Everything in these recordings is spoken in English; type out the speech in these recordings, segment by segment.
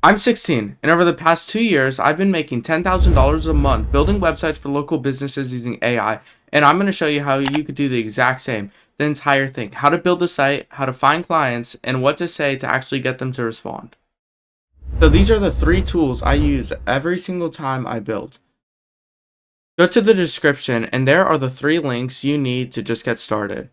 I'm 16, and over the past 2 years, I've been making $10,000 a month building websites for local businesses using AI, and I'm going to show you how you could do the exact same, the entire thing, how to build a site, how to find clients, and what to say to actually get them to respond. So these are the 3 tools I use every single time I build. Go to the description, and there are the 3 links you need to just get started.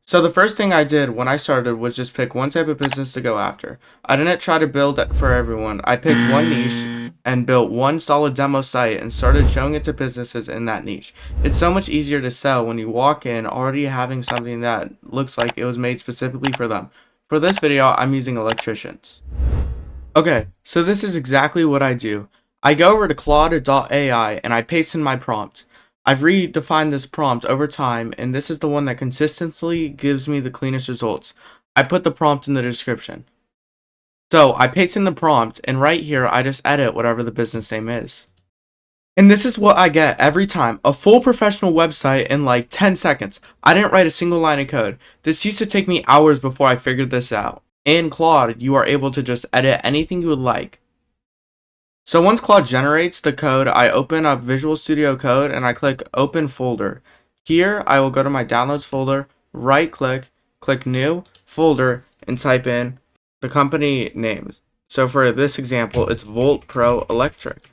So the first thing I did when I started was just pick one type of business to go after. I didn't try to build it for everyone. I picked one niche and built one solid demo site and started showing it to businesses in that niche. It's so much easier to sell when you walk in already having something that looks like it was made specifically for them. For this video, I'm using electricians. Okay, so this is exactly what I do. I go over to Claude.ai and I paste in my prompt. I've redefined this prompt over time, and this is the one that consistently gives me the cleanest results. I put the prompt in the description. So I paste in the prompt, and right here I just edit whatever the business name is. And this is what I get every time, a full professional website in like 10 seconds. I didn't write a single line of code. This used to take me hours before I figured this out. In Claude, you are able to just edit anything you would like. So once Claude generates the code, I open up Visual Studio Code and I click Open Folder. Here, I will go to my Downloads folder, right click, click New, Folder, and type in the company name. So for this example, it's Volt Pro Electric.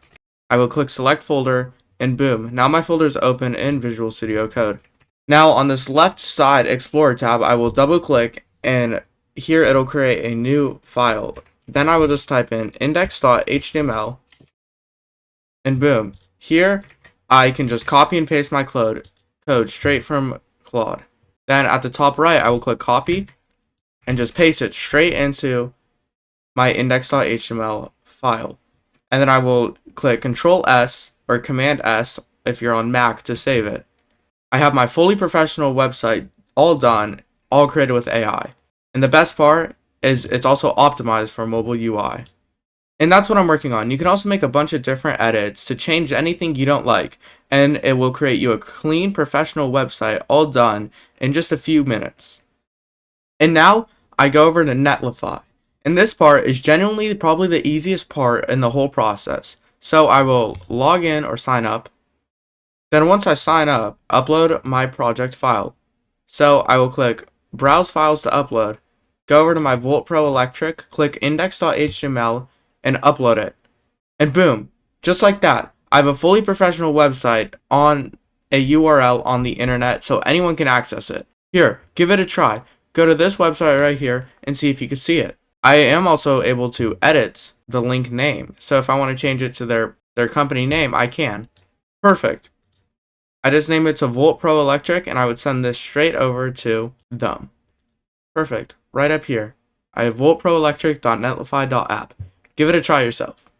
I will click Select Folder, and boom, now my folder is open in Visual Studio Code. Now on this left side Explorer tab, I will double click, and here it'll create a new file. Then I will just type in index.html. And boom, here I can just copy and paste my code straight from Claude. Then at the top right, I will click copy and just paste it straight into my index.html file. And then I will click Control S or Command S if you're on Mac to save it. I have my fully professional website all done, all created with AI. And the best part is it's also optimized for mobile UI. And that's what I'm working on. You can also make a bunch of different edits to change anything you don't like, and it will create you a clean professional website all done in just a few minutes. And now I go over to Netlify. And this part is genuinely probably the easiest part in the whole process. So I will log in or sign up. Then once I sign up, upload my project file. So I will click Browse Files to upload, go over to my Volt Pro Electric, click index.html, and upload it. And boom, just like that, I have a fully professional website on a URL on the internet so anyone can access it. Here, give it a try. Go to this website right here and see if you can see it. I am also able to edit the link name. So if I want to change it to their company name, I can. Perfect. I just name it to Volt Pro Electric and I would send this straight over to them. Perfect. Right up here. I have voltproelectric.netlify.app. Give it a try yourself.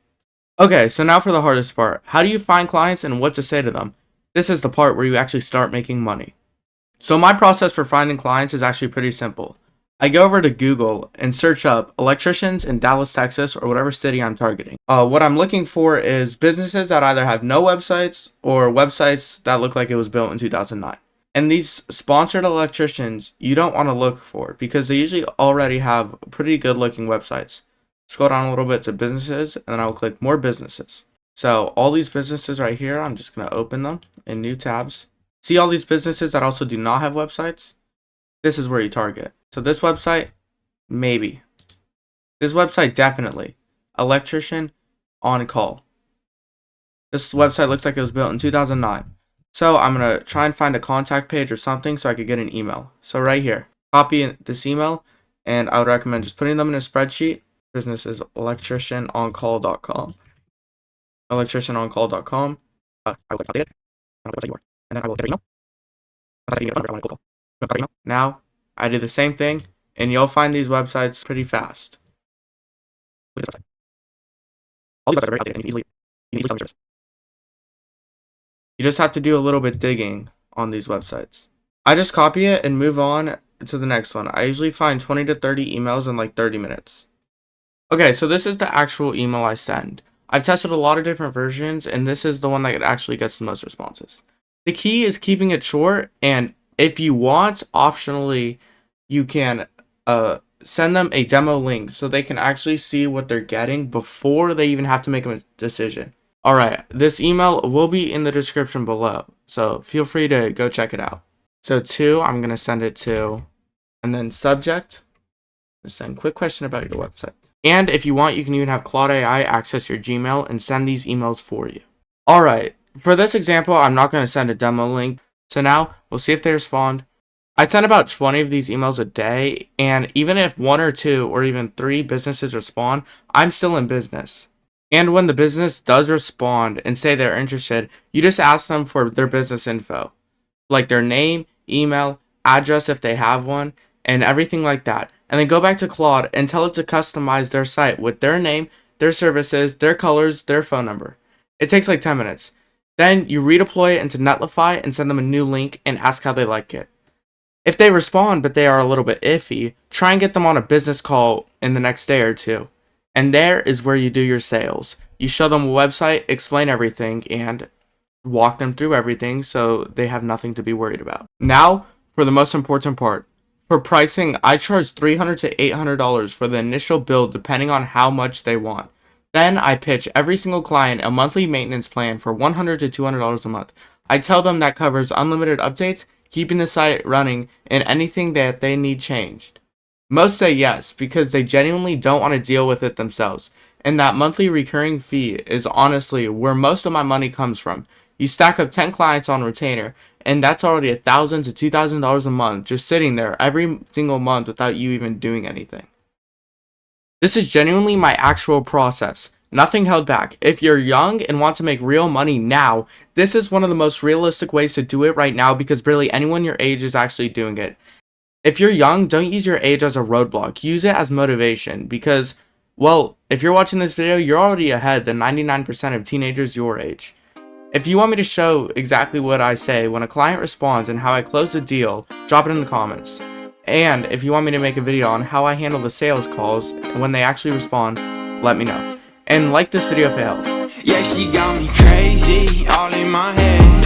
Okay, so now for the hardest part. How do you find clients and what to say to them? This is the part where you actually start making money. So my process for finding clients is actually pretty simple. I go over to Google and search up electricians in Dallas, Texas, or whatever city I'm targeting. What I'm looking for is businesses that either have no websites or websites that look like it was built in 2009. And these sponsored electricians, you don't want to look for because they usually already have pretty good looking websites. Scroll down a little bit to businesses, and then I will click more businesses. So all these businesses right here, I'm just going to open them in new tabs. See all these businesses that also do not have websites? This is where you target. So this website, maybe. This website, definitely. Electrician on call. This website looks like it was built in 2009. So I'm going to try and find a contact page or something so I could get an email. So right here, copy this email, and I would recommend just putting them in a spreadsheet. Business is electricianoncall.com. Electricianoncall.com. I will update it. And then I will get an email. Now, I do the same thing, and you'll find these websites pretty fast. All these websites are very updated, and you can easily sell your service. You just have to do a little bit digging on these websites. I just copy it and move on to the next one. I usually find 20 to 30 emails in like 30 minutes. Okay, so this is the actual email I send. I've tested a lot of different versions, and this is the one that actually gets the most responses. The key is keeping it short, and if you want, optionally, you can send them a demo link so they can actually see what they're getting before they even have to make a decision. Alright, this email will be in the description below, so feel free to go check it out. So I'm going to send it to, and then subject, send quick question about your website. And if you want, you can even have Claude AI access your Gmail and send these emails for you. Alright, for this example, I'm not going to send a demo link, so now we'll see if they respond. I send about 20 of these emails a day, and even if 1 or 2 or even 3 businesses respond, I'm still in business. And when the business does respond and say they're interested, you just ask them for their business info, like their name, email, address if they have one, and everything like that. And then go back to Claude and tell it to customize their site with their name, their services, their colors, their phone number. It takes like 10 minutes. Then you redeploy it into Netlify and send them a new link and ask how they like it. If they respond but they are a little bit iffy, try and get them on a business call in the next day or 2. And there is where you do your sales. You show them a website, explain everything, and walk them through everything so they have nothing to be worried about. Now, for the most important part. For pricing, I charge $300 to $800 for the initial build depending on how much they want. Then I pitch every single client a monthly maintenance plan for $100 to $200 a month. I tell them that covers unlimited updates, keeping the site running, and anything that they need changed. Most say yes because they genuinely don't want to deal with it themselves, and that monthly recurring fee is honestly where most of my money comes from. You stack up 10 clients on retainer, and that's already $1,000 to $2,000 a month just sitting there every single month without you even doing anything. This is genuinely my actual process. Nothing held back. If you're young and want to make real money now, this is one of the most realistic ways to do it right now because barely anyone your age is actually doing it. If you're young, don't use your age as a roadblock. Use it as motivation because, well, if you're watching this video, you're already ahead than 99% of teenagers your age. If you want me to show exactly what I say when a client responds and how I close the deal, drop it in the comments. And if you want me to make a video on how I handle the sales calls when they actually respond, let me know. And like this video if it helps. Yeah, she got me crazy, all in my head.